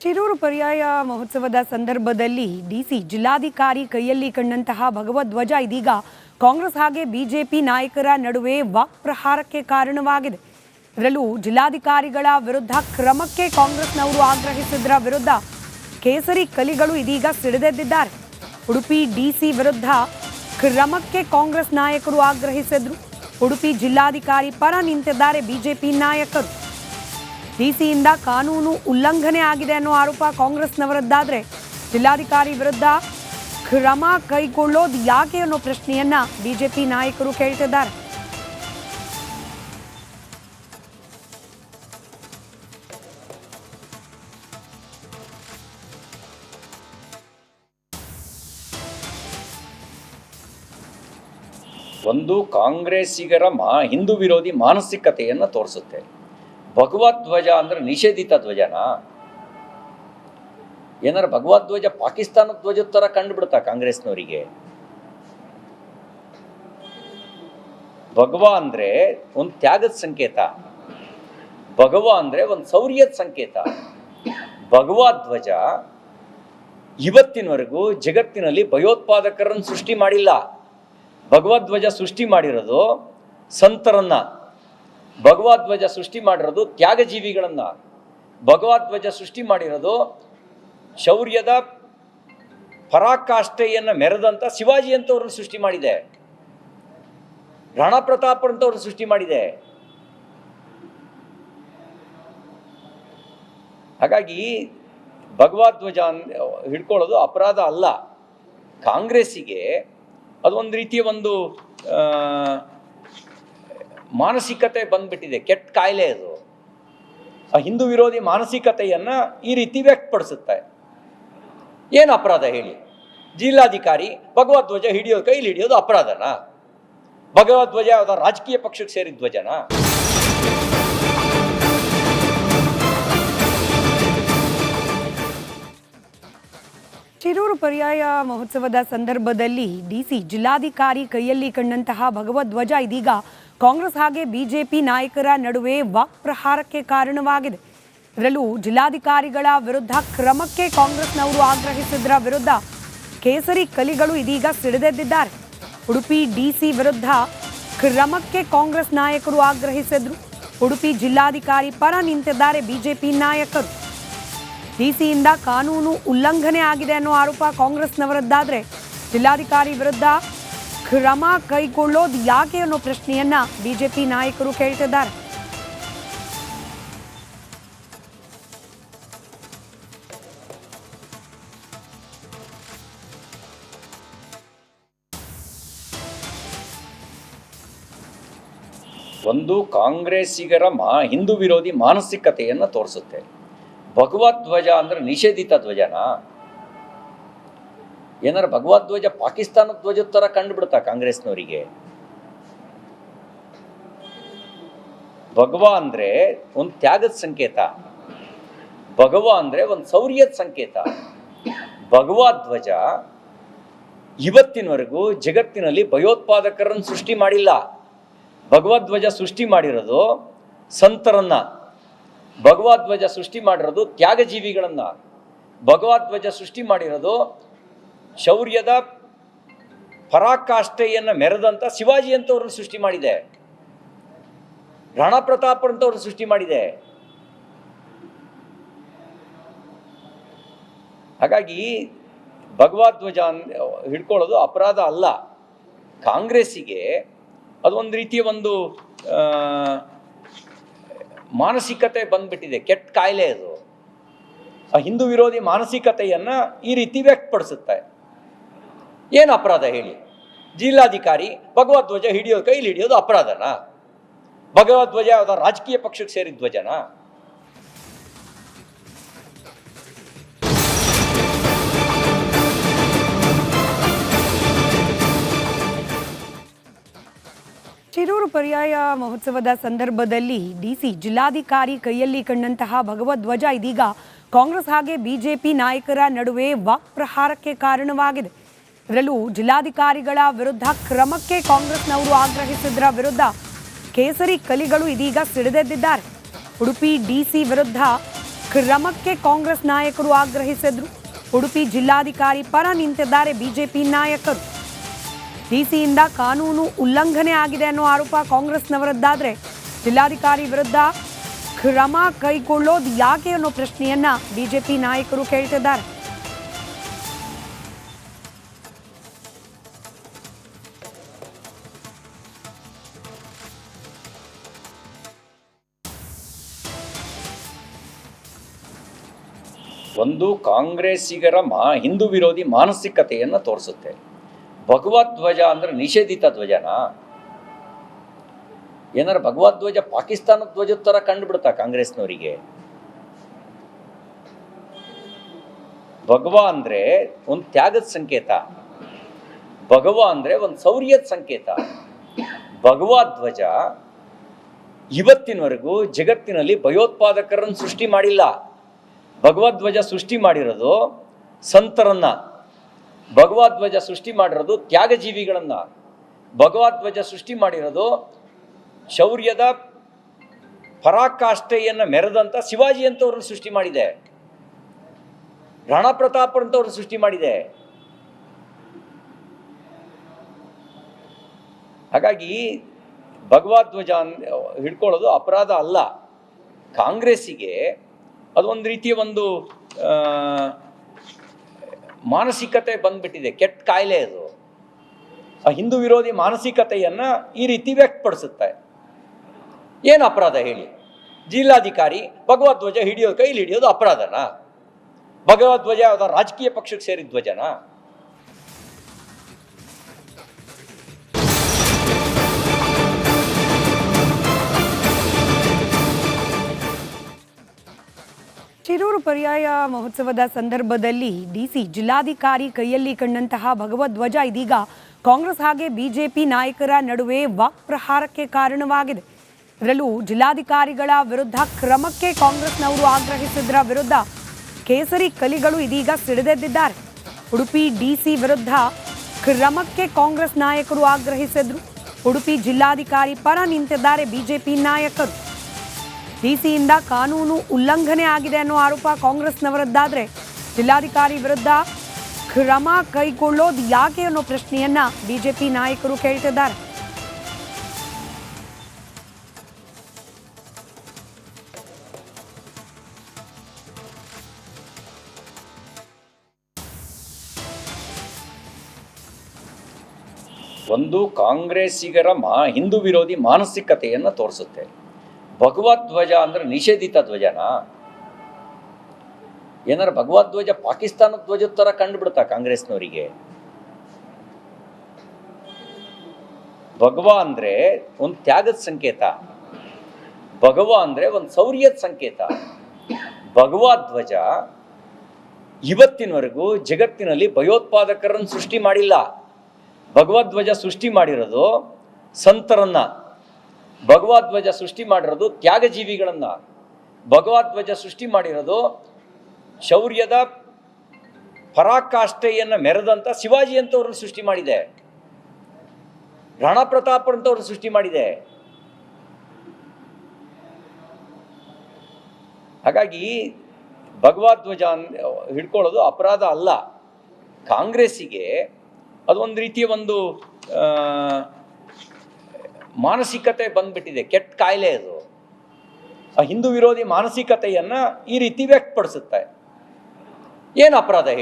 ಶಿರೂರು ಪರ್ಯಾಯ ಮಹೋತ್ಸವದ ಸಂದರ್ಭದಲ್ಲಿ ಡಿಸಿ ಜಿಲ್ಲಾಧಿಕಾರಿ ಕೈಯಲ್ಲಿ ಕಂಡಂತಹ ಭಗವಧ್ವಜ ಇದೀಗ ಕಾಂಗ್ರೆಸ್ ಹಾಗೆ ಬಿಜೆಪಿ ನಾಯಕರ ನಡುವೆ ವಾಕ್ಪ್ರಹಾರಕ್ಕೆ ಕಾರಣವಾಗಿದೆ. ಇದರಲ್ಲೂ ಜಿಲ್ಲಾಧಿಕಾರಿಗಳ ವಿರುದ್ಧ ಕ್ರಮಕ್ಕೆ ಕಾಂಗ್ರೆಸ್ನವರು ಆಗ್ರಹಿಸಿದ್ರ ವಿರುದ್ಧ ಕೇಸರಿ ಕಲಿಗಳು ಇದೀಗ ಸಿಡಿದೆದ್ದಿದ್ದಾರೆ. ಉಡುಪಿ ಡಿಸಿ ವಿರುದ್ಧ ಕ್ರಮಕ್ಕೆ ಕಾಂಗ್ರೆಸ್ ನಾಯಕರು ಆಗ್ರಹಿಸಿದ್ರು. ಉಡುಪಿ ಜಿಲ್ಲಾಧಿಕಾರಿ ಪರ ನಿಂತಿದ್ದಾರೆ ಬಿಜೆಪಿ ನಾಯಕರು. ಡಿಸಿಯಿಂದ ಕಾನೂನು ಉಲ್ಲಂಘನೆ ಆಗಿದೆ ಅನ್ನೋ ಆರೋಪ ಕಾಂಗ್ರೆಸ್ನವರದ್ದಾದ್ರೆ ಜಿಲ್ಲಾಧಿಕಾರಿ ವಿರುದ್ಧ ಕ್ರಮ ಕೈಗೊಳ್ಳೋದು ಯಾಕೆ ಅನ್ನೋ ಪ್ರಶ್ನೆಯನ್ನ ಬಿಜೆಪಿ ನಾಯಕರು ಕೇಳ್ತಿದ್ದಾರೆ. ಒಂದು ಕಾಂಗ್ರೆಸ್ಸಿಗರ ಹಿಂದೂ ವಿರೋಧಿ ಮಾನಸಿಕತೆಯನ್ನು ತೋರಿಸುತ್ತೆ. ಭಗವಧ್ವಜ ಅಂದ್ರೆ ನಿಷೇಧಿತ ಧ್ವಜನಾ? ಏನಾರು ಭಗವಧ್ವಜ ಪಾಕಿಸ್ತಾನ ಧ್ವಜದ ಥರ ಕಂಡುಬಿಡ್ತಾ ಕಾಂಗ್ರೆಸ್ನವರಿಗೆ? ಭಗವ ಅಂದ್ರೆ ಒಂದು ತ್ಯಾಗದ ಸಂಕೇತ, ಭಗವ ಅಂದ್ರೆ ಒಂದು ಶೌರ್ಯದ ಸಂಕೇತ. ಭಗವಧ್ವಜ ಇವತ್ತಿನವರೆಗೂ ಜಗತ್ತಿನಲ್ಲಿ ಭಯೋತ್ಪಾದಕರನ್ನು ಸೃಷ್ಟಿ ಮಾಡಿಲ್ಲ. ಭಗವಧ್ವಜ ಸೃಷ್ಟಿ ಮಾಡಿರೋದು ಸಂತರನ್ನ, ಭಗವಧ್ವಜ ಸೃಷ್ಟಿ ಮಾಡಿರೋದು ತ್ಯಾಗಜೀವಿಗಳನ್ನ, ಭಗವಧ್ವಜ ಸೃಷ್ಟಿ ಮಾಡಿರೋದು ಶೌರ್ಯದ ಪರಾಕಾಷ್ಠೆಯನ್ನು ಮೆರೆದಂಥ ಶಿವಾಜಿ ಅಂತವ್ರನ್ನ ಸೃಷ್ಟಿ ಮಾಡಿದೆ, ರಾಣಾ ಪ್ರತಾಪ್ ಅಂತವ್ರನ್ನ ಸೃಷ್ಟಿ ಮಾಡಿದೆ. ಹಾಗಾಗಿ ಭಗವಧ್ವಜ ಹಿಡ್ಕೊಳ್ಳೋದು ಅಪರಾಧ ಅಲ್ಲ. ಕಾಂಗ್ರೆಸ್ಸಿಗೆ ಅದೊಂದು ರೀತಿಯ ಒಂದು ಮಾನಸಿಕತೆ ಬಂದ್ಬಿಟ್ಟಿದೆ, ಕೆಟ್ಟ ಕಾಯಿಲೆ ಅದು. ಆ ಹಿಂದೂ ವಿರೋಧಿ ಮಾನಸಿಕತೆಯನ್ನು ಈ ರೀತಿ ವ್ಯಕ್ತಪಡಿಸುತ್ತೆ. ಏನು ಅಪರಾಧ ಹೇಳಿ? ಜಿಲ್ಲಾಧಿಕಾರಿ ಭಗವಧ್ವಜ ಕೈಲಿ ಹಿಡಿಯೋದು ಅಪರಾಧನಾ? ಭಗವಧ್ವಜ ಯಾವುದೋ ರಾಜಕೀಯ ಪಕ್ಷಕ್ಕೆ ಸೇರಿದ ಧ್ವಜನಾ? ಶಿರೂರು ಪರ್ಯಾಯ ಮಹೋತ್ಸವದ ಸಂದರ್ಭದಲ್ಲಿ ಡಿಸಿ ಜಿಲ್ಲಾಧಿಕಾರಿ ಕೈಯಲ್ಲಿ ಕಂಡಂತಹ ಭಗವಧ್ವಜ ಇದೀಗ ಕಾಂಗ್ರೆಸ್ ಹಾಗೆ ಬಿಜೆಪಿ ನಾಯಕರ ನಡುವೆ ವಾಕ್ಪ್ರಹಾರಕ್ಕೆ ಕಾರಣವಾಗಿದೆ. ಇದರಲ್ಲೂ ಜಿಲ್ಲಾಧಿಕಾರಿಗಳ ವಿರುದ್ಧ ಕ್ರಮಕ್ಕೆ ಕಾಂಗ್ರೆಸ್ನವರು ಆಗ್ರಹಿಸಿದ್ರ ವಿರುದ್ಧ ಕೇಸರಿ ಕಲಿಗಳು ಇದೀಗ ಸಿಡಿದೆದ್ದಿದ್ದಾರೆ. ಉಡುಪಿ ಡಿಸಿ ವಿರುದ್ಧ ಕ್ರಮಕ್ಕೆ ಕಾಂಗ್ರೆಸ್ ನಾಯಕರು ಆಗ್ರಹಿಸಿದ್ರು. ಉಡುಪಿ ಜಿಲ್ಲಾಧಿಕಾರಿ ಪರ ನಿಂತಿದ್ದಾರೆ ಬಿಜೆಪಿ ನಾಯಕರು. ಡಿಸಿಯಿಂದ ಕಾನೂನು ಉಲ್ಲಂಘನೆ ಆಗಿದೆ ಅನ್ನೋ ಆರೋಪ ಕಾಂಗ್ರೆಸ್ನವರದ್ದಾದ್ರೆ ಜಿಲ್ಲಾಧಿಕಾರಿ ವಿರುದ್ಧ ಕ್ರಮ ಕೈಗೊಳ್ಳೋದು ಯಾಕೆ ಅನ್ನೋ ಪ್ರಶ್ನೆಯನ್ನ ಬಿಜೆಪಿ ನಾಯಕರು ಕೇಳ್ತಿದ್ದಾರೆ. ಒಂದು ಕಾಂಗ್ರೆಸ್ಸಿಗರ ಹಿಂದೂ ವಿರೋಧಿ ಮಾನಸಿಕತೆಯನ್ನು ತೋರಿಸುತ್ತೆ. ಭಗವಧ್ವಜ ಅಂದ್ರೆ ನಿಷೇಧಿತ ಧ್ವಜನಾ? ಏನಾರು ಭಗವಧ್ವಜ ಪಾಕಿಸ್ತಾನ ಧ್ವಜದ ಥರ ಕಂಡುಬಿಡ್ತಾ ಕಾಂಗ್ರೆಸ್ನವರಿಗೆ? ಭಗವ ಅಂದ್ರೆ ಒಂದು ತ್ಯಾಗದ ಸಂಕೇತ, ಭಗವ ಅಂದ್ರೆ ಒಂದು ಶೌರ್ಯದ ಸಂಕೇತ. ಭಗವಧ್ವಜ ಇವತ್ತಿನವರೆಗೂ ಜಗತ್ತಿನಲ್ಲಿ ಭಯೋತ್ಪಾದಕರನ್ನು ಸೃಷ್ಟಿ ಮಾಡಿಲ್ಲ. ಭಗವಧ್ವಜ ಸೃಷ್ಟಿ ಮಾಡಿರೋದು ಸಂತರನ್ನ, ಭಗವಧ್ವಜ ಸೃಷ್ಟಿ ಮಾಡಿರೋದು ತ್ಯಾಗಜೀವಿಗಳನ್ನ, ಭಗವಧ್ವಜ ಸೃಷ್ಟಿ ಮಾಡಿರೋದು ಶೌರ್ಯದ ಪರಾಕಾಷ್ಠೆಯನ್ನು ಮೆರೆದಂಥ ಶಿವಾಜಿ ಅಂತವ್ರನ್ನ ಸೃಷ್ಟಿ ಮಾಡಿದೆ, ರಾಣಾ ಪ್ರತಾಪ್ ಅಂತವ್ರನ್ನ ಸೃಷ್ಟಿ ಮಾಡಿದೆ. ಹಾಗಾಗಿ ಭಗವಧ್ವಜ ಹಿಡ್ಕೊಳ್ಳೋದು ಅಪರಾಧ ಅಲ್ಲ. ಕಾಂಗ್ರೆಸ್ಸಿಗೆ ಅದೊಂದು ರೀತಿಯ ಒಂದು ಮಾನಸಿಕತೆ ಬಂದ್ಬಿಟ್ಟಿದೆ, ಕೆಟ್ಟ ಕಾಯಿಲೆ ಅದು. ಆ ಹಿಂದೂ ವಿರೋಧಿ ಮಾನಸಿಕತೆಯನ್ನು ಈ ರೀತಿ ವ್ಯಕ್ತಪಡಿಸುತ್ತೆ. ಏನು ಅಪರಾಧ ಹೇಳಿ? ಜಿಲ್ಲಾಧಿಕಾರಿ ಭಗವಧ್ವಜ ಕೈಲಿ ಹಿಡಿಯೋದು ಅಪರಾಧನಾ? ಭಗವಧ್ವಜ ಯಾವುದೋ ರಾಜಕೀಯ ಪಕ್ಷಕ್ಕೆ ಸೇರಿದ ಧ್ವಜನಾ? ಶಿರೂರು ಪರ್ಯಾಯ ಮಹೋತ್ಸವದ ಸಂದರ್ಭದಲ್ಲಿ ಡಿಸಿ ಜಿಲ್ಲಾಧಿಕಾರಿ ಕೈಯಲ್ಲಿ ಕಂಡಂತಹ ಭಗವಧ್ವಜ ಇದೀಗ ಕಾಂಗ್ರೆಸ್ ಹಾಗೆ ಬಿಜೆಪಿ ನಾಯಕರ ನಡುವೆ ವಾಕ್ಪ್ರಹಾರಕ್ಕೆ ಕಾರಣವಾಗಿದೆ. ಇದರಲ್ಲೂ ಜಿಲ್ಲಾಧಿಕಾರಿಗಳ ವಿರುದ್ಧ ಕ್ರಮಕ್ಕೆ ಕಾಂಗ್ರೆಸ್ನವರು ಆಗ್ರಹಿಸಿದ್ರ ವಿರುದ್ಧ ಕೇಸರಿ ಕಲಿಗಳು ಇದೀಗ ಸಿಡಿದೆದ್ದಿದ್ದಾರೆ. ಉಡುಪಿ ಡಿಸಿ ವಿರುದ್ಧ ಕ್ರಮಕ್ಕೆ ಕಾಂಗ್ರೆಸ್ ನಾಯಕರು ಆಗ್ರಹಿಸಿದ್ರು. ಉಡುಪಿ ಜಿಲ್ಲಾಧಿಕಾರಿ ಪರ ನಿಂತಿದ್ದಾರೆ ಬಿಜೆಪಿ ನಾಯಕರು. ಡಿಸಿಯಿಂದ ಕಾನೂನು ಉಲ್ಲಂಘನೆ ಆಗಿದೆ ಅನ್ನೋ ಆರೋಪ ಕಾಂಗ್ರೆಸ್ನವರದ್ದಾದ್ರೆ ಜಿಲ್ಲಾಧಿಕಾರಿ ವಿರುದ್ಧ ಕ್ರಮ ಕೈಗೊಳ್ಳೋದು ಯಾಕೆ ಅನ್ನೋ ಪ್ರಶ್ನೆಯನ್ನ ಬಿಜೆಪಿ ನಾಯಕರು ಕೇಳ್ತಿದ್ದಾರೆ. ಒಂದು ಕಾಂಗ್ರೆಸ್ಸಿಗರ ಹಿಂದೂ ವಿರೋಧಿ ಮಾನಸಿಕತೆಯನ್ನು ತೋರಿಸುತ್ತೆ. ಭಗವದ್ಧ್ವಜ ಅಂದ್ರೆ ನಿಷೇಧಿತ ಧ್ವಜನಾ? ಏನಾರು ಭಗವದ್ಧ್ವಜ ಪಾಕಿಸ್ತಾನದ ಧ್ವಜದ ಥರ ಕಂಡುಬಿಡ್ತಾ ಕಾಂಗ್ರೆಸ್ನವರಿಗೆ? ಭಗವ ಅಂದ್ರೆ ಒಂದು ತ್ಯಾಗದ ಸಂಕೇತ, ಭಗವ ಅಂದ್ರೆ ಒಂದು ಶೌರ್ಯದ ಸಂಕೇತ. ಭಗವದ್ಧ್ವಜ ಇವತ್ತಿನವರೆಗೂ ಜಗತ್ತಿನಲ್ಲಿ ಭಯೋತ್ಪಾದಕರನ್ನು ಸೃಷ್ಟಿ ಮಾಡಿಲ್ಲ. ಭಗವದ್ಧ್ವಜ ಸೃಷ್ಟಿ ಮಾಡಿರೋದು ಸಂತರನ್ನ, ಭಗವದ್ಧ್ವಜ ಸೃಷ್ಟಿ ಮಾಡಿರೋದು ತ್ಯಾಗಜೀವಿಗಳನ್ನ, ಭಗವದ್ಧ್ವಜ ಸೃಷ್ಟಿ ಮಾಡಿರೋದು ಶೌರ್ಯದ ಪರಾಕಾಷ್ಠೆಯನ್ನು ಮೆರೆದಂಥ ಶಿವಾಜಿ ಅಂತವ್ರನ್ನ ಸೃಷ್ಟಿ ಮಾಡಿದೆ, ರಾಣಾ ಪ್ರತಾಪ್ ಅಂತವ್ರನ್ನ ಸೃಷ್ಟಿ ಮಾಡಿದೆ. ಹಾಗಾಗಿ ಭಗವದ್ಧ್ವಜ ಹಿಡ್ಕೊಳ್ಳೋದು ಅಪರಾಧ ಅಲ್ಲ. ಕಾಂಗ್ರೆಸ್ಸಿಗೆ ಅದೊಂದು ರೀತಿಯ ಒಂದು ಮಾನಸಿಕತೆ ಬಂದ್ಬಿಟ್ಟಿದೆ, ಕೆಟ್ಟ ಕಾಯಿಲೆ ಅದು. ಆ ಹಿಂದೂ ವಿರೋಧಿ ಮಾನಸಿಕತೆಯನ್ನು ಈ ರೀತಿ ವ್ಯಕ್ತಪಡಿಸುತ್ತೆ. ಏನು ಅಪರಾಧ ಹೇಳಿ? ಜಿಲ್ಲಾಧಿಕಾರಿ ಭಗವದ್ಧ್ವಜ ಕೈಲಿ ಹಿಡಿಯೋದು ಅಪರಾಧನಾ? ಭಗವದ್ಧ್ವಜ ಯಾವುದೋ ರಾಜಕೀಯ ಪಕ್ಷಕ್ಕೆ ಸೇರಿದ ಧ್ವಜನಾ? ಶಿರೂರು ಪರ್ಯಾಯ ಮಹೋತ್ಸವದ ಸಂದರ್ಭದಲ್ಲಿ ಡಿಸಿ ಜಿಲ್ಲಾಧಿಕಾರಿ ಕೈಯಲ್ಲಿ ಕಂಡಂತಹ ಭಗವದ್ಧ್ವಜ ಇದೀಗ ಕಾಂಗ್ರೆಸ್ ಹಾಗೆ ಬಿಜೆಪಿ ನಾಯಕರ ನಡುವೆ ವಾಕ್ಪ್ರಹಾರಕ್ಕೆ ಕಾರಣವಾಗಿದೆ. ಇದರಲ್ಲೂ ಜಿಲ್ಲಾಧಿಕಾರಿಗಳ ವಿರುದ್ಧ ಕ್ರಮಕ್ಕೆ ಕಾಂಗ್ರೆಸ್ನವರು ಆಗ್ರಹಿಸಿದ್ರ ವಿರುದ್ಧ ಕೇಸರಿ ಕಲಿಗಳು ಇದೀಗ ಸಿಡಿದೆದ್ದಿದ್ದಾರೆ. ಉಡುಪಿ ಡಿಸಿ ವಿರುದ್ಧ ಕ್ರಮಕ್ಕೆ ಕಾಂಗ್ರೆಸ್ ನಾಯಕರು ಆಗ್ರಹಿಸಿದ್ರು. ಉಡುಪಿ ಜಿಲ್ಲಾಧಿಕಾರಿ ಪರ ನಿಂತಿದ್ದಾರೆ ಬಿಜೆಪಿ ನಾಯಕರು. ಡಿಸಿಯಿಂದ ಕಾನೂನು ಉಲ್ಲಂಘನೆ ಆಗಿದೆ ಅನ್ನೋ ಆರೋಪ ಕಾಂಗ್ರೆಸ್ನವರದ್ದಾದ್ರೆ ಜಿಲ್ಲಾಧಿಕಾರಿ ವಿರುದ್ಧ ಕ್ರಮ ಕೈಗೊಳ್ಳೋದು ಯಾಕೆ ಅನ್ನೋ ಪ್ರಶ್ನೆಯನ್ನ ಬಿಜೆಪಿ ನಾಯಕರು ಕೇಳ್ತಿದ್ದಾರೆ. ಒಂದು ಕಾಂಗ್ರೆಸ್ಸಿಗರ ಹಿಂದೂ ವಿರೋಧಿ ಮಾನಸಿಕತೆಯನ್ನು ತೋರಿಸುತ್ತೆ. ಭಗವದ್ಧ್ವಜ ಅಂದ್ರೆ ನಿಷೇಧಿತ ಧ್ವಜನಾ? ಏನಾರು ಭಗವದ್ಧ್ವಜ ಪಾಕಿಸ್ತಾನದ ಧ್ವಜದ ಥರ ಕಂಡುಬಿಡ್ತಾ ಕಾಂಗ್ರೆಸ್ನವರಿಗೆ? ಭಗವ ಅಂದ್ರೆ ಒಂದು ತ್ಯಾಗದ ಸಂಕೇತ, ಭಗವ ಅಂದ್ರೆ ಒಂದು ಶೌರ್ಯದ ಸಂಕೇತ. ಭಗವದ್ಧ್ವಜ ಇವತ್ತಿನವರೆಗೂ ಜಗತ್ತಿನಲ್ಲಿ ಭಯೋತ್ಪಾದಕರನ್ನು ಸೃಷ್ಟಿ ಮಾಡಿಲ್ಲ. ಭಗವದ್ಧ್ವಜ ಸೃಷ್ಟಿ ಮಾಡಿರೋದು ಸಂತರನ್ನ, ಭಗವದ್ಧ್ವಜ ಸೃಷ್ಟಿ ಮಾಡಿರೋದು ತ್ಯಾಗಜೀವಿಗಳನ್ನ, ಭಗವದ್ಧ್ವಜ ಸೃಷ್ಟಿ ಮಾಡಿರೋದು ಶೌರ್ಯದ ಪರಾಕಾಷ್ಠೆಯನ್ನು ಮೆರೆದಂಥ ಶಿವಾಜಿ ಅಂತವ್ರನ್ನ ಸೃಷ್ಟಿ ಮಾಡಿದೆ, ರಾಣಾ ಪ್ರತಾಪ್ ಅಂತವ್ರನ್ನ ಸೃಷ್ಟಿ ಮಾಡಿದೆ. ಹಾಗಾಗಿ ಭಗವದ್ಧ್ವಜ ಹಿಡ್ಕೊಳ್ಳೋದು ಅಪರಾಧ ಅಲ್ಲ. ಕಾಂಗ್ರೆಸ್ಸಿಗೆ ಅದೊಂದು ರೀತಿಯ ಒಂದು ಮಾನಸಿಕತೆ ಬಂದ್ಬಿಟ್ಟಿದೆ, ಕೆಟ್ಟ ಕಾಯಿಲೆ ಅದು. ಆ ಹಿಂದೂ ವಿರೋಧಿ ಮಾನಸಿಕತೆಯನ್ನು ಈ ರೀತಿ ವ್ಯಕ್ತಪಡಿಸುತ್ತೆ. ಏನು ಅಪರಾಧ ಹೇಳಿ?